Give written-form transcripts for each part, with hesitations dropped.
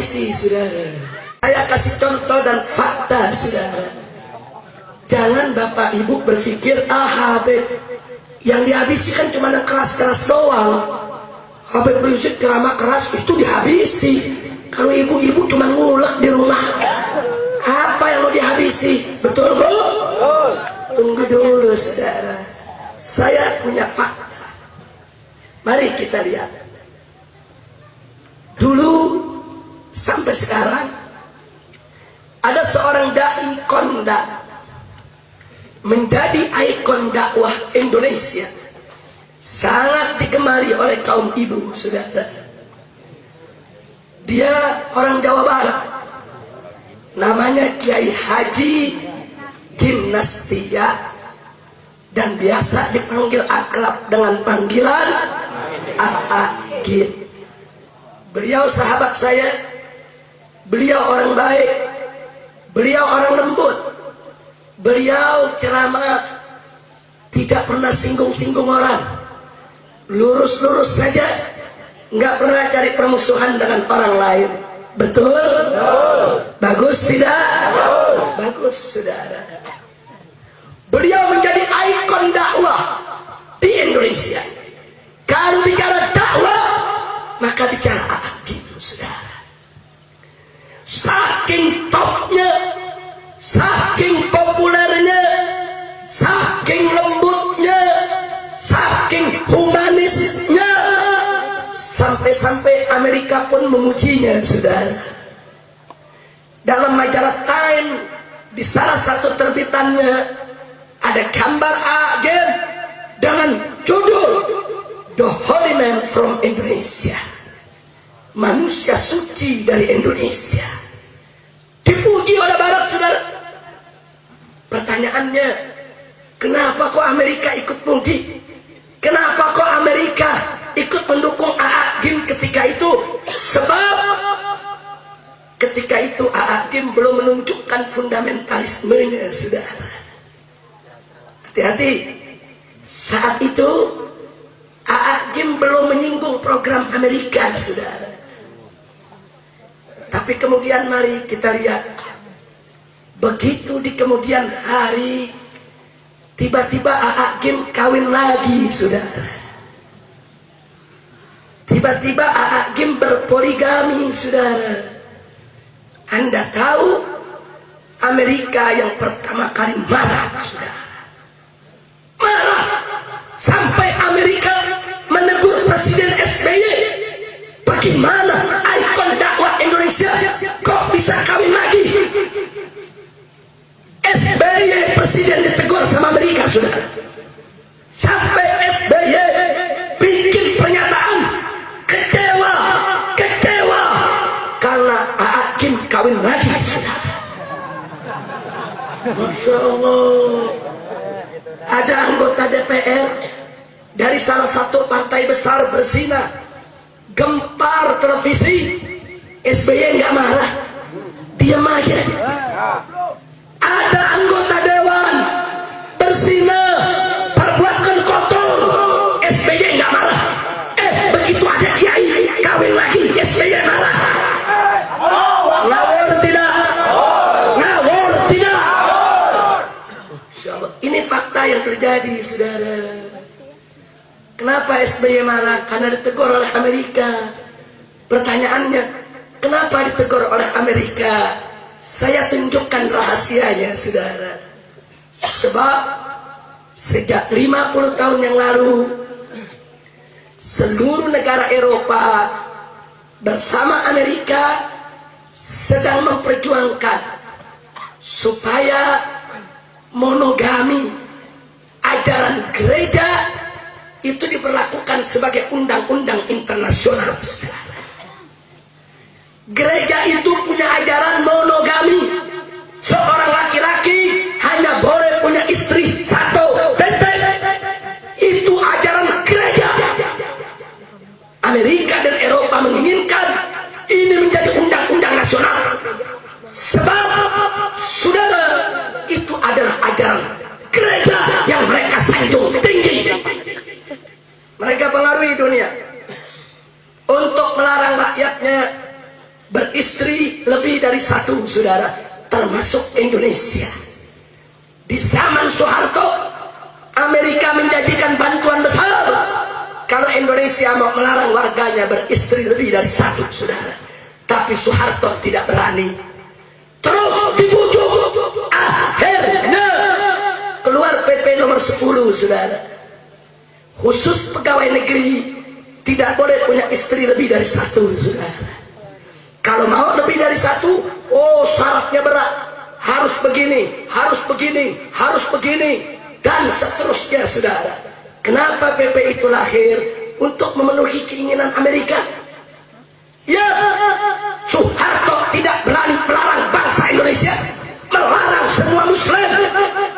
dihabisi, saudara. Saya kasih contoh dan fakta, saudara. Jangan Bapak Ibu berpikir, Habib yang dihabisi kan cuma yang keras-keras doang. Habib Rizik ceramah keras itu dihabisi. Kalau ibu-ibu cuma ngulek di rumah, apa yang mau dihabisi? Betul, Bu? Tunggu dulu, saudara. Saya punya fakta. Mari kita lihat. Dulu sampai sekarang ada seorang dai konda menjadi ikon dakwah Indonesia, sangat digemari oleh kaum ibu, saudara. Dia orang Jawa Barat, namanya Kiai Haji Gimnastia, dan biasa dipanggil akrab dengan panggilan Gim. Beliau sahabat saya, beliau orang baik, beliau orang lembut, beliau ceramah tidak pernah singgung-singgung orang, lurus-lurus saja, nggak pernah cari permusuhan dengan orang lain. Betul? Bagus tidak? Bagus, saudara. Beliau menjadi ikon dakwah di Indonesia. Kalau bicara dakwah, maka bicara gitu, saudara. Saking topnya, saking populernya, saking lembutnya, saking humanisnya, sampai-sampai Amerika pun memujinya, saudara. Dalam majalah Time, di salah satu terbitannya ada gambar Agim dengan judul The Holy Man from Indonesia, manusia suci dari Indonesia. Dipuji oleh Barat, saudara. Pertanyaannya, kenapa kok Amerika ikut puji? Kenapa kok Amerika ikut mendukung Agim ketika itu? Sebab ketika itu Agim belum menunjukkan fundamentalismenya, saudara. Hati-hati, saat itu Agim belum menyinggung program Amerika, saudara. Tapi kemudian mari kita lihat, begitu di kemudian hari tiba-tiba Agim kawin lagi, saudara. Tiba-tiba Agim berpoligami, saudara. Anda tahu Amerika yang pertama kali marah, saudara. Marah sampai Amerika menegur Presiden SBY. Bagaimana ikon dakwah Indonesia kok bisa kawin lagi? SBY Presiden ditegur sama Amerika, saudara. Sampai SBY bikin pernyataan kecewa karena Agim kawin lagi, saudara. Masya Allah. Ada anggota DPR dari salah satu partai besar berzina, gempar televisi, SBY nggak marah, diam aja. Ada anggota dewan berzina, perbuatan kotor, SBY nggak marah. Begitu ada kiai kawin lagi, SBY marah. Ngawur tidak? Ngawur tidak? Insyaallah, ini fakta yang terjadi, saudara. Kenapa SBY marah? Karena ditegur oleh Amerika. Pertanyaannya, kenapa ditegur oleh Amerika? Saya tunjukkan rahasianya, saudara. Sebab sejak 50 tahun yang lalu, seluruh negara Eropa bersama Amerika sedang memperjuangkan supaya monogami, ajaran gereja itu diberlakukan sebagai undang-undang internasional, saudara. Gereja itu punya ajaran monogami. Seorang laki-laki hanya boleh punya istri satu. Itu ajaran gereja. Amerika dan Eropa menginginkan ini menjadi undang-undang nasional. Sebab, saudara, itu adalah ajaran gereja yang mereka sanjung tinggi. Mereka pengaruhi dunia untuk melarang rakyatnya beristri lebih dari satu, saudara, termasuk Indonesia. Di zaman Soeharto, Amerika menjanjikan bantuan besar kalau Indonesia mau melarang warganya beristri lebih dari satu, saudara. Tapi Soeharto tidak berani. Terus dibujuk, akhirnya keluar PP nomor 10, saudara. Khusus pegawai negeri tidak boleh punya istri lebih dari satu, saudara. Kalau mau lebih dari satu, oh syaratnya berat. Harus begini, harus begini, harus begini, dan seterusnya, saudara. Kenapa PP itu lahir? Untuk memenuhi keinginan Amerika. Ya, Soeharto tidak berani melarang bangsa Indonesia, melarang semua Muslim,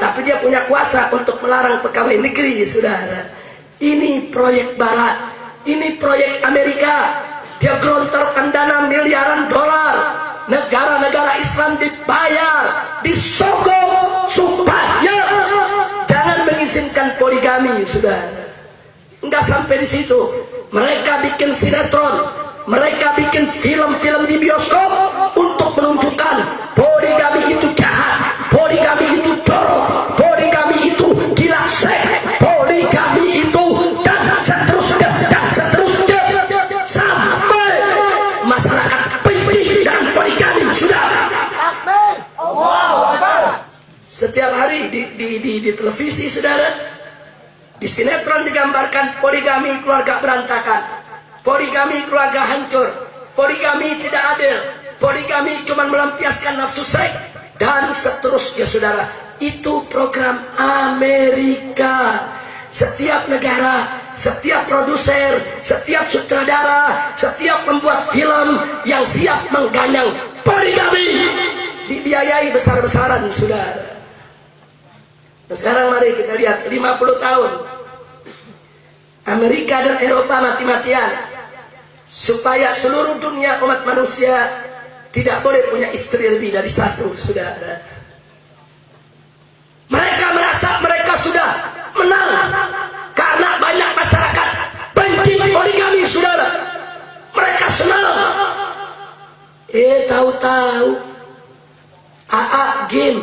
tapi dia punya kuasa untuk melarang pegawai negeri, saudara. Ini proyek Barat, ini proyek Amerika. Dia gelontorkan dana miliaran dolar. Negara-negara Islam dibayar, disogok supaya jangan mengizinkan poligami, saudara. Enggak sampai di situ, mereka bikin sinetron, mereka bikin film-film di bioskop untuk menunjukkan poligami itu jahat, poligami itu jorok, poligami itu gila seks, poligami itu dan seterusnya dan seterusnya, sampai masyarakat benci dengan poligami, saudara. Setiap hari di televisi, saudara, di sinetron digambarkan poligami keluarga berantakan, poligami keluarga hancur, poligami tidak adil, poligami cuma melampiaskan nafsu seks, dan seterusnya, saudara. Itu program Amerika. Setiap negara, setiap produser, setiap sutradara, setiap pembuat film yang siap mengganyang poligami dibiayai besar-besaran, saudara. Nah, sekarang mari kita lihat 50 tahun Amerika dan Eropa mati-matian supaya seluruh dunia umat manusia tidak boleh punya istri lebih dari satu, saudara. Mereka merasa mereka sudah menang karena banyak masyarakat benci poligami, saudara. Mereka senang. Tahu-tahu AA Gim,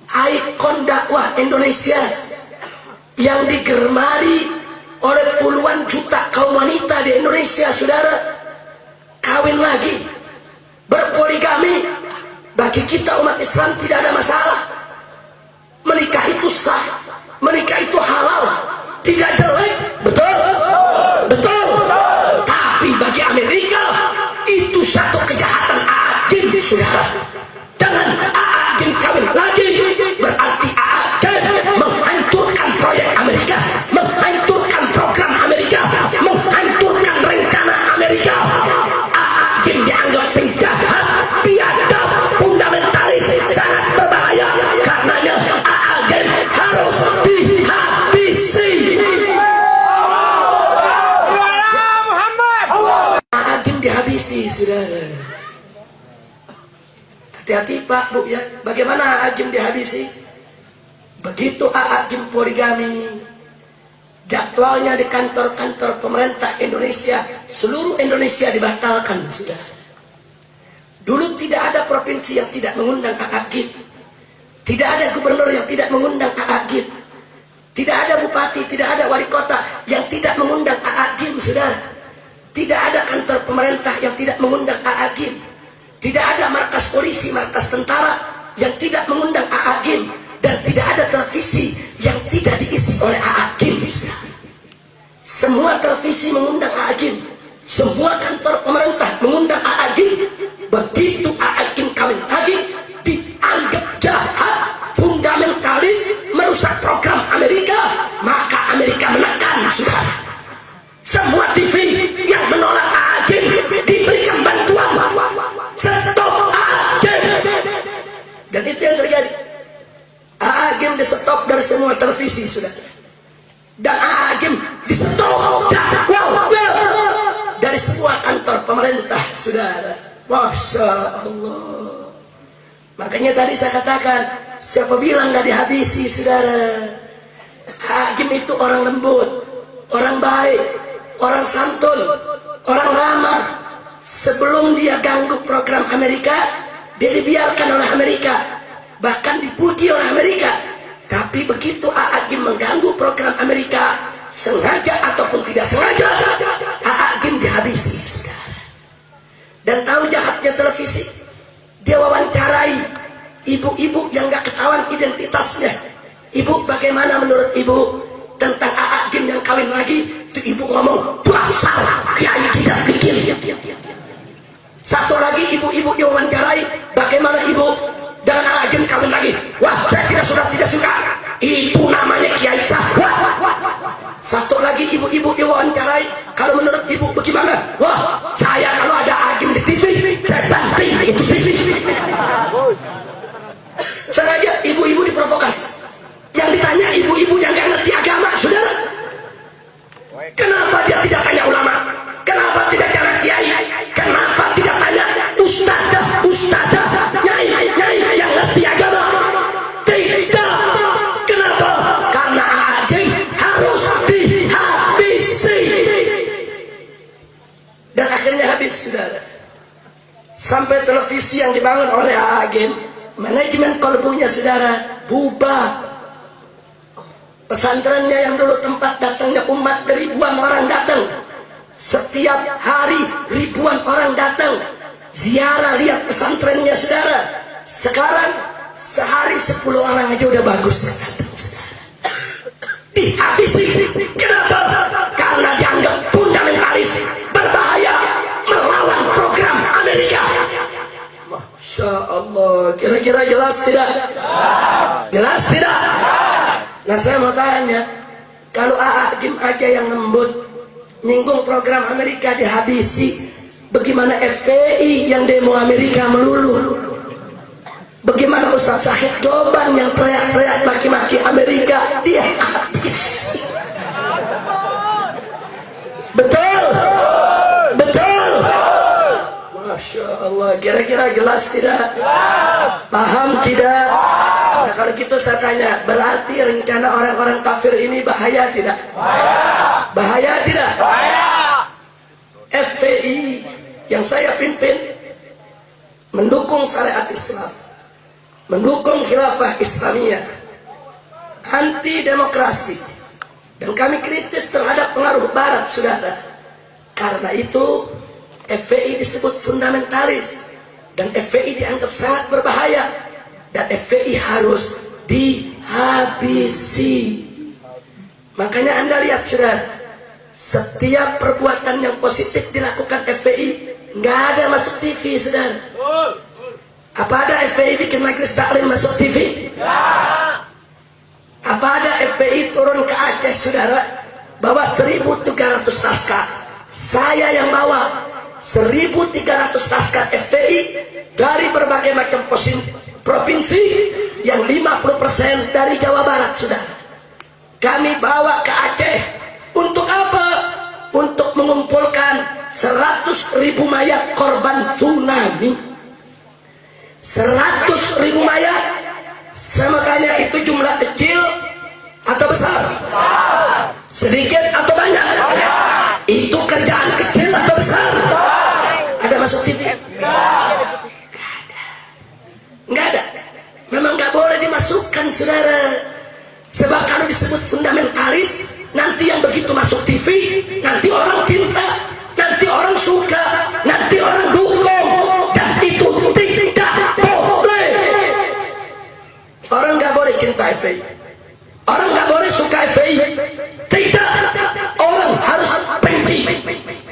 ikon dakwah Indonesia yang digemari oleh puluhan juta kaum wanita di Indonesia, saudara, kawin lagi, berpoligami. Bagi kita umat Islam tidak ada masalah. Menikah itu sah, menikah itu halal, tidak jelek, betul? Betul. Tapi bagi Amerika itu satu kejahatan adil, saudara. Jangan adil kawin lagi, berarti adil menghancurkan proyek Amerika, menghancurkan program Amerika, menghancurkan rencana Amerika. Adil dianggap penjahat, biadab, fundamentalis, sangat berbahaya. Karenanya adil harus dihabisi. Adil dihabisi, saudara. Hati-hati Pak, Bu, ya. Bagaimana Agim dihabisi? Begitu Agim poligami, jadwalnya di kantor-kantor pemerintah Indonesia, seluruh Indonesia dibatalkan, sudah. Dulu tidak ada provinsi yang tidak mengundang Agim, tidak ada gubernur yang tidak mengundang Agim, tidak ada bupati, tidak ada wali kota yang tidak mengundang Agim, sudah. Tidak ada kantor pemerintah yang tidak mengundang Agim. Tidak ada markas polisi, markas tentara yang tidak mengundang Agim, dan tidak ada televisi yang tidak diisi oleh Agim. Semua televisi mengundang Agim, semua kantor pemerintah mengundang Agim. Begitu Agim kawin lagi, dianggap jahat, fundamentalis, merusak program Amerika, maka Amerika menekan, saudara. Semua TV yang menolak Agim diberikan bantuan. Stop Agim. Dan itu yang terjadi. Agim di stop dari semua televisi, sudah. Dan Agim di stop dari semua kantor pemerintah, saudara. Masya Allah. Makanya tadi saya katakan, siapa bilang nggak dihabisi, saudara? Agim itu orang lembut, orang baik, orang santun, orang ramah. sebelum dia ganggu program Amerika, dia dibiarkan oleh Amerika, bahkan dipuji oleh Amerika. Tapi begitu A'agim mengganggu program Amerika, sengaja ataupun tidak sengaja, A'agim dihabisi, saudara. Dan tahu jahatnya televisi, dia wawancarai ibu-ibu yang gak ketahuan identitasnya. Ibu, bagaimana menurut ibu tentang A'agim yang kawin lagi? Itu ibu ngomong, dasar kiai tidak bikin. Satu lagi ibu-ibu diwawancarai, bagaimana ibu dengan A'agim kawin lagi? Wah, saya tidak suka. Itu namanya kiai sah. Satu lagi ibu-ibu diwawancarai, kalau menurut ibu bagaimana? Wah, saya kalau ada A'agim di TV, saya banting itu TV. Sengaja ibu-ibu diprovokasi. Yang ditanya ibu-ibu yang gak ngerti agama, saudara. Kenapa dia tidak tanya ulama? Kenapa tidak tanya kiai? Kenapa tidak tanya ustadzah, nyai yang ngerti agama? Tidak. Kenapa? Karena A'agim harus dihabisi. Dan akhirnya habis, saudara. Sampai televisi yang dibangun oleh A'agim, manajemen kolbunya, saudara, bubar. Pesantrennya yang dulu tempat datangnya umat, ribuan orang datang. Setiap hari ribuan orang datang ziarah lihat pesantrennya, saudara. Sekarang sehari 10 orang aja udah bagus datang, saudara. Dihabisi. Kenapa? Karena dianggap fundamentalis, berbahaya, melawan program Amerika. Masya Allah. Kira-kira jelas tidak? Jelas tidak? Nah, saya mau tanya, kalau A'agim aja yang lembut nyinggung program Amerika dihabisi, bagaimana FPI yang demo Amerika melulu? Bagaimana Ustaz Syahid Doban yang teriak-teriak maki-maki Amerika, dia habisi? Betul? Betul? Masya Allah. Kira-kira jelas tidak? Paham tidak? Nah, kalau gitu saya tanya, berarti rencana orang-orang kafir ini bahaya tidak? Bahaya tidak? FPI yang saya pimpin mendukung syariat Islam, mendukung khilafah Islamiyah, anti demokrasi, dan kami kritis terhadap pengaruh Barat, saudara. Karena itu FPI disebut fundamentalis, dan FPI dianggap sangat berbahaya. Dan FPI harus dihabisi. Makanya Anda lihat, saudara, setiap perbuatan yang positif dilakukan FPI, nggak ada masuk TV, saudara. Apa ada FPI bikin majelis taklim masuk TV? Apa ada FPI turun ke Aceh, saudara, bawa 1.300 naskah? Saya yang bawa 1.300 naskah FPI dari berbagai macam provinsi, yang 50% dari Jawa Barat, saudara. Kami bawa ke Aceh. Untuk apa? Untuk mengumpulkan 100.000 mayat korban tsunami. 100.000 mayat. Saya mau tanya, itu jumlah kecil atau besar? Sedikit atau banyak? Itu kerjaan kecil atau besar? Ada masuk TV? Enggak ada. Memang enggak boleh dimasukkan, saudara. Sebab kalau disebut fundamentalis, nanti yang begitu masuk TV, nanti orang cinta, nanti orang suka, nanti orang dukung, dan itu tidak boleh. Orang enggak boleh cinta FPI, orang enggak boleh suka FPI. Tidak. Orang harus benci,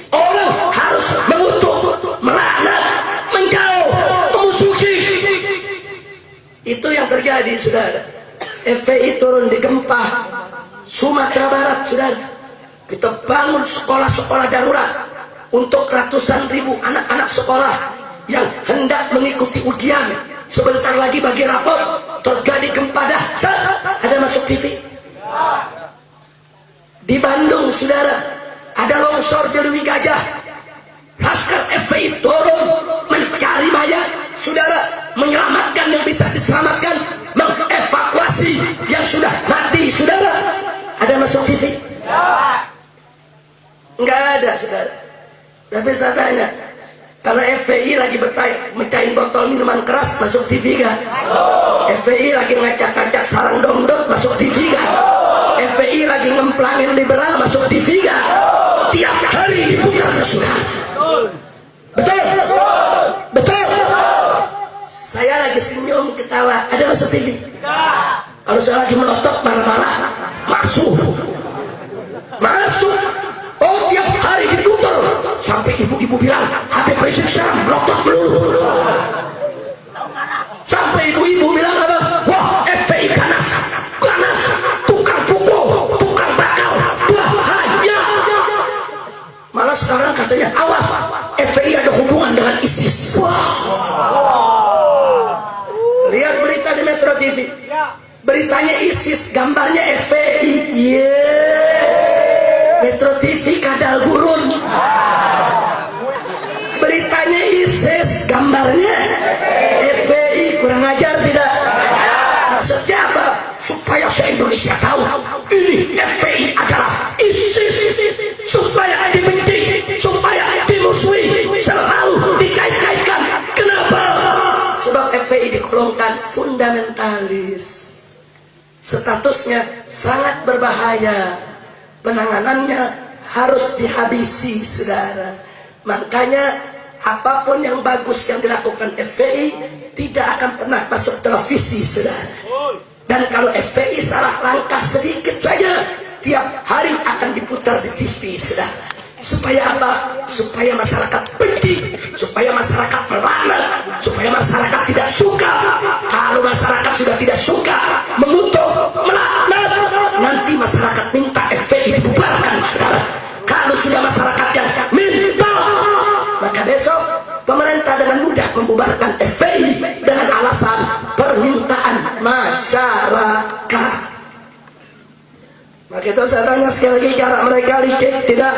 orang harus mengutuk, melaknat, menjauh, memusuhi. Itu yang terjadi, saudara. FPI turun di Gempah, Sumatera Barat, saudara. Kita bangun sekolah-sekolah darurat untuk ratusan ribu anak-anak sekolah yang hendak mengikuti ujian. Sebentar lagi bagi rapot, terjadi gempa dahsyat, ada masuk TV. Di Bandung, saudara, ada longsor di Lewi Gajah. Laskar FPI turun mencari mayat, saudara, menyelamatkan yang bisa diselamatkan, mengevakuasi yang sudah mati, saudara. Ada masuk TV? Enggak ada, saudara. Tapi saya tanya, Kalau FPI lagi mecahin botol minuman keras, masuk TV gak? FPI lagi ngacak-ngacak sarang dongdot, masuk TV gak? FPI lagi ngemplangin liberal, masuk TV gak? Tiap hari diputar sudah. Betul? Betul? Saya lagi senyum ketawa, ada masuk TV? Kalau saya lagi melotot marah-marah, masuk. Oh, tiap hari diputar sampai ibu-ibu bilang HP Prinsip sekarang melotot melulu. Sampai ibu-ibu bilang apa? Wah, FPI ganas, tukang pukul, tukang bakal, bahaya. Malah sekarang katanya awas, FPI ada hubungan dengan ISIS. Lihat berita di Metro TV, beritanya ISIS, gambarnya FPI. Metro TV kadal gurun, beritanya ISIS, gambarnya FPI. Kurang ajar tidak? Maksudnya apa? Supaya se-Indonesia tahu ini FPI adalah ISIS, supaya dibenci, supaya dimusuhi, selalu dikait-kaitkan. Kenapa? Sebab FPI digolongkan fundamentalis, statusnya sangat berbahaya, penanganannya harus dihabisi, saudara. Makanya apapun yang bagus yang dilakukan FPI tidak akan pernah masuk televisi, saudara. Dan kalau FPI salah langkah sedikit saja, tiap hari akan diputar di TV, saudara. Supaya apa? Supaya masyarakat benci, supaya masyarakat melaknat, supaya masyarakat tidak suka. Kalau masyarakat sudah tidak suka, mengutuk, melaknat, nanti masyarakat minta FPI dibubarkan, saudara. Kalau sudah masyarakat yang minta, maka besok pemerintah dengan mudah membubarkan FPI dengan alasan permintaan masyarakat. Maka itu saya tanya sekali lagi, cara mereka licik tidak?